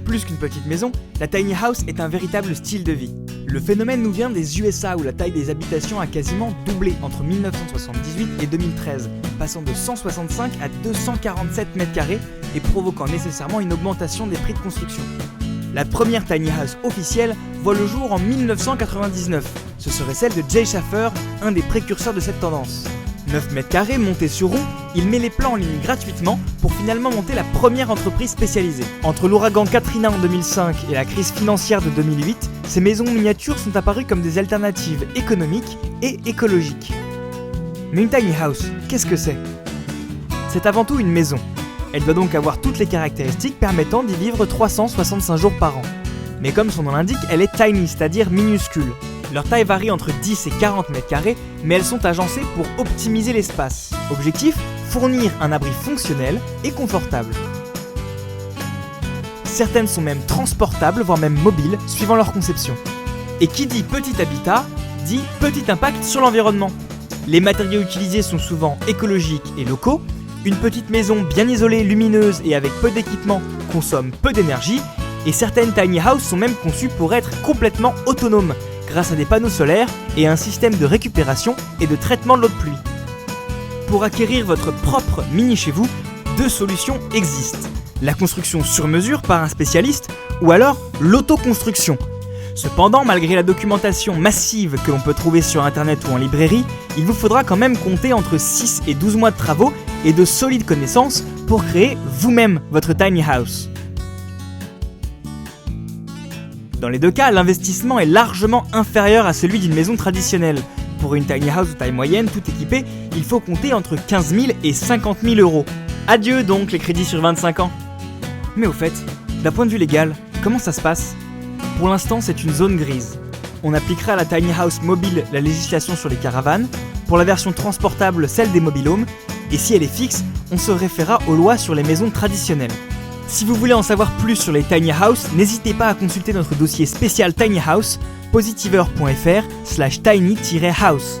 Plus qu'une petite maison, la tiny house est un véritable style de vie. Le phénomène nous vient des USA où la taille des habitations a quasiment doublé entre 1978 et 2013, passant de 165 à 247 m² et provoquant nécessairement une augmentation des prix de construction. La première tiny house officielle voit le jour en 1999. Ce serait celle de Jay Schaffer, un des précurseurs de cette tendance. 9 m² montés sur rond, il met les plans en ligne gratuitement pour finalement monter la première entreprise spécialisée. Entre l'ouragan Katrina en 2005 et la crise financière de 2008, ces maisons miniatures sont apparues comme des alternatives économiques et écologiques. Mais une tiny house, qu'est-ce que c'est ? C'est avant tout une maison. Elle doit donc avoir toutes les caractéristiques permettant d'y vivre 365 jours par an. Mais comme son nom l'indique, elle est tiny, c'est-à-dire minuscule. Leur taille varie entre 10 et 40 m², mais elles sont agencées pour optimiser l'espace. Objectif : fournir un abri fonctionnel et confortable. Certaines sont même transportables, voire même mobiles, suivant leur conception. Et qui dit petit habitat, dit petit impact sur l'environnement. Les matériaux utilisés sont souvent écologiques et locaux. Une petite maison bien isolée, lumineuse et avec peu d'équipement consomme peu d'énergie. Et certaines tiny houses sont même conçues pour être complètement autonomes, grâce à des panneaux solaires et un système de récupération et de traitement de l'eau de pluie. Pour acquérir votre propre mini chez vous, deux solutions existent. La construction sur mesure par un spécialiste ou alors l'autoconstruction. Cependant, malgré la documentation massive que l'on peut trouver sur internet ou en librairie, il vous faudra quand même compter entre 6 et 12 mois de travaux et de solides connaissances pour créer vous-même votre tiny house. Dans les deux cas, l'investissement est largement inférieur à celui d'une maison traditionnelle. Pour une tiny house de taille moyenne, tout équipée, il faut compter entre 15 000 et 50 000 euros. Adieu donc les crédits sur 25 ans. Mais au fait, d'un point de vue légal, comment ça se passe ? Pour l'instant, c'est une zone grise. On appliquera à la tiny house mobile la législation sur les caravanes, pour la version transportable celle des mobil-homes, et si elle est fixe, on se référera aux lois sur les maisons traditionnelles. Si vous voulez en savoir plus sur les tiny house, n'hésitez pas à consulter notre dossier spécial tiny house, positiver.fr/tiny-house.